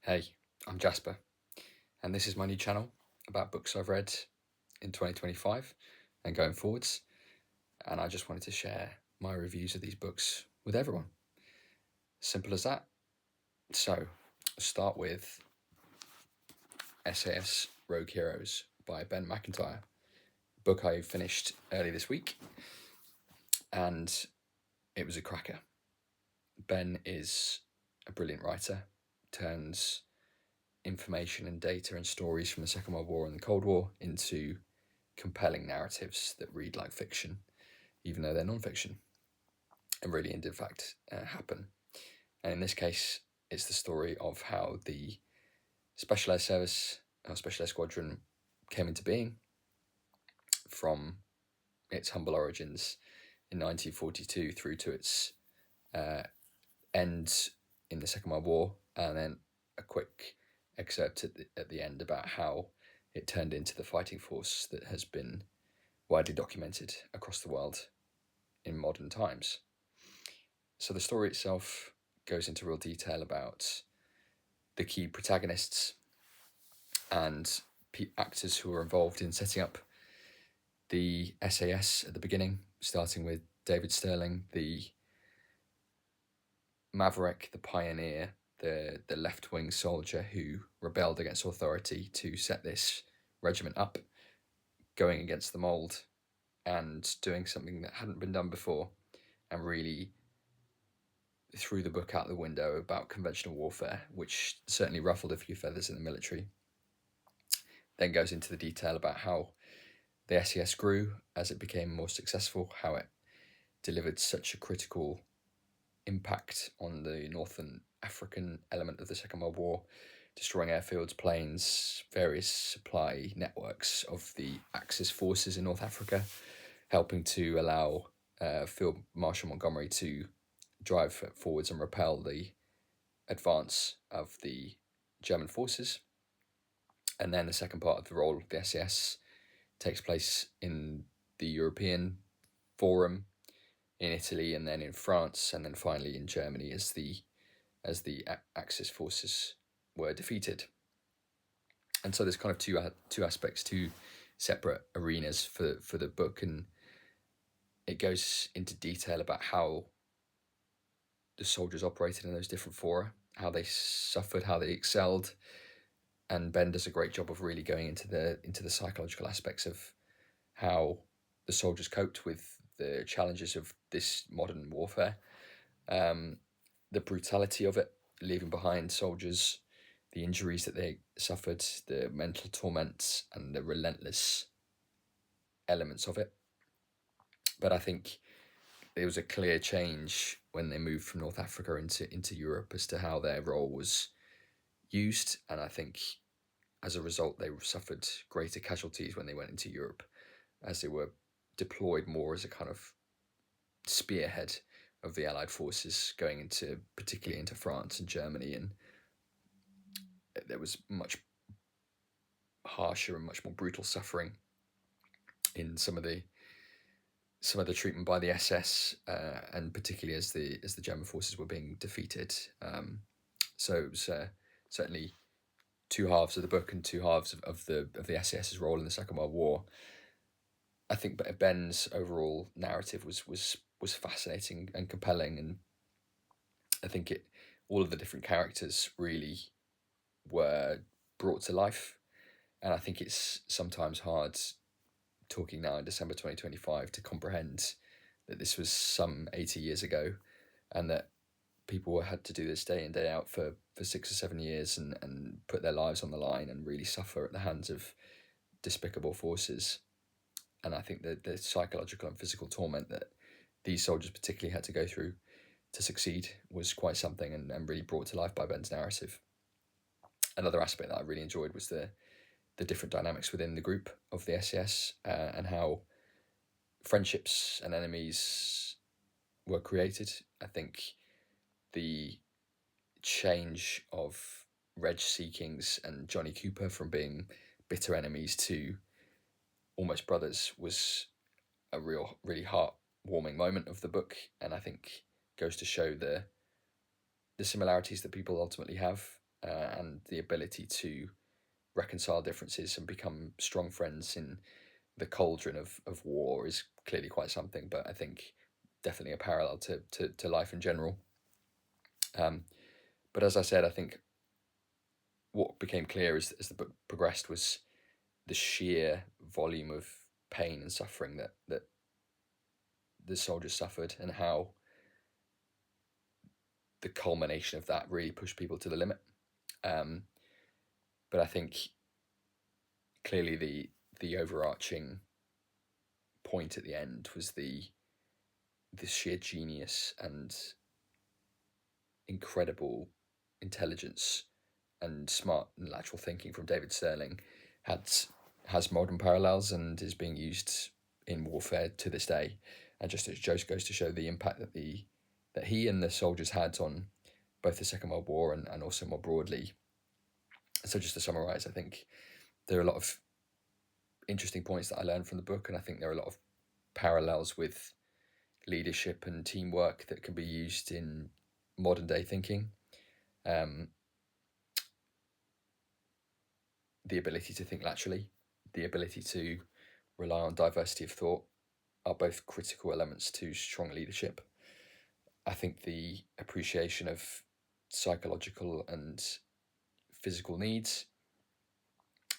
Hey, I'm Jasper, and this is my new channel about books I've read in 2025 and going forwards. And I just wanted to share my reviews of these books with everyone. Simple as that. So, I'll start with SAS Rogue Heroes by Ben Macintyre, book I finished early this week, and it was a cracker. Ben is a brilliant writer, turns information and data and stories from the Second World War and the Cold War into compelling narratives that read like fiction, even though they're non-fiction, and really did in fact happen. And in this case, it's the story of how the Special Air Service, or Special Air Squadron, came into being from its humble origins in 1942 through to its end in the Second World War, and then a quick excerpt at the end about how it turned into the fighting force that has been widely documented across the world in modern times. So the story itself goes into real detail about the key protagonists and actors who were involved in setting up the SAS at the beginning, starting with David Sterling, the maverick, the pioneer, the left-wing soldier who rebelled against authority to set this regiment up, going against the mould and doing something that hadn't been done before, and really threw the book out the window about conventional warfare, which certainly ruffled a few feathers in the military. Then goes into the detail about how the SAS grew as it became more successful, how it delivered such a critical impact on the Northern African element of the Second World War, destroying airfields, planes, various supply networks of the Axis forces in North Africa, helping to allow Field Marshal Montgomery to drive forwards and repel the advance of the German forces. And then the second part of the role of the SAS takes place in the European Forum, in Italy, and then in France, and then finally in Germany as the Axis forces were defeated. And so there's kind of two aspects, two separate arenas for the book, and it goes into detail about how the soldiers operated in those different fora, how they suffered, how they excelled, and Ben does a great job of really going into the psychological aspects of how the soldiers coped with the challenges of this modern warfare, the brutality of it, leaving behind soldiers, the injuries that they suffered, the mental torments, and the relentless elements of it. But I think there was a clear change when they moved from North Africa into Europe as to how their role was used, and I think as a result they suffered greater casualties when they went into Europe, as they were deployed more as a kind of spearhead of the Allied forces going into, particularly into France and Germany, and there was much harsher and much more brutal suffering in some of the treatment by the SS, and particularly as the German forces were being defeated. So it was certainly two halves of the book and two halves of the SS's role in the Second World War. I think Ben's overall narrative was fascinating and compelling, and I think all of the different characters really were brought to life. And I think it's sometimes hard, talking now in December 2025, to comprehend that this was some 80 years ago, and that people had to do this day in, day out for 6 or 7 years and put their lives on the line and really suffer at the hands of despicable forces. And I think that the psychological and physical torment that these soldiers particularly had to go through to succeed was quite something, and really brought to life by Ben's narrative. Another aspect that I really enjoyed was the different dynamics within the group of the SAS, and how friendships and enemies were created. I think the change of Reg Seekings and Johnny Cooper from being bitter enemies to almost brothers was a really heartwarming moment of the book, and I think goes to show the similarities that people ultimately have and the ability to reconcile differences and become strong friends in the cauldron of war is clearly quite something, but I think definitely a parallel to life in general. But as I said, I think what became clear as the book progressed was the sheer volume of pain and suffering that the soldiers suffered, and how the culmination of that really pushed people to the limit. But I think clearly the overarching point at the end was the sheer genius and incredible intelligence and smart and lateral thinking from David Sterling has modern parallels and is being used in warfare to this day, and just goes to show the impact that he and the soldiers had on both the Second World War and also more broadly. So just to summarise, I think there are a lot of interesting points that I learned from the book, and I think there are a lot of parallels with leadership and teamwork that can be used in modern day thinking. The ability to think laterally, the ability to rely on diversity of thought are both critical elements to strong leadership. I think the appreciation of psychological and physical needs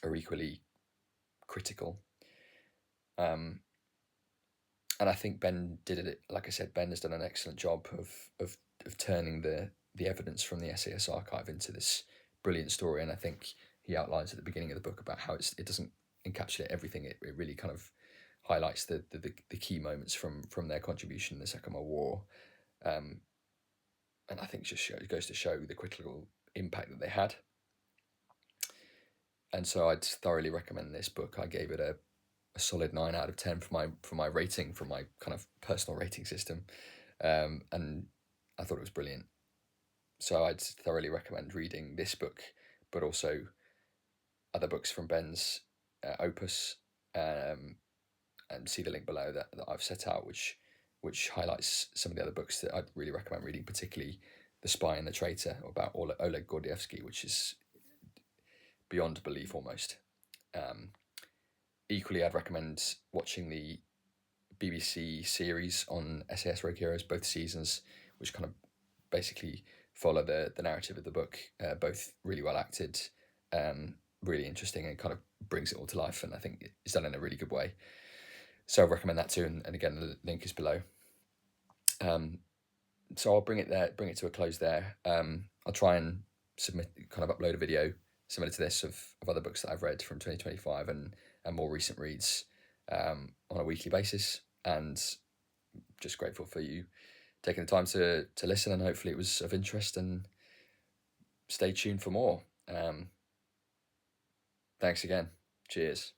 are equally critical. And I think Ben did it. Like I said, Ben has done an excellent job of turning the evidence from the SAS archive into this brilliant story. And I think he outlines at the beginning of the book about how it doesn't encapsulate everything. It really kind of highlights the key moments from their contribution in the Second World War. And I think it goes to show the critical impact that they had. And so I'd thoroughly recommend this book. I gave it a solid 9 out of 10 for my rating, from my kind of personal rating system, and I thought it was brilliant. So I'd thoroughly recommend reading this book, but also other books from Ben's opus, and see the link below that I've set out, which highlights some of the other books that I'd really recommend reading, particularly The Spy and the Traitor, about Oleg Gordievsky, which is beyond belief almost. Equally, I'd recommend watching the BBC series on SAS Rogue Heroes, both seasons, which kind of basically follow the narrative of the book, both really well acted, really interesting, and kind of brings it all to life, and I think it's done in a really good way. So I recommend that too, and again, the link is below. So I'll bring it to a close there. I'll try and upload a video similar to this of other books that I've read from 2025 and more recent reads on a weekly basis, and just grateful for you taking the time to listen, and hopefully it was of interest, and stay tuned for more. Thanks again. Cheers.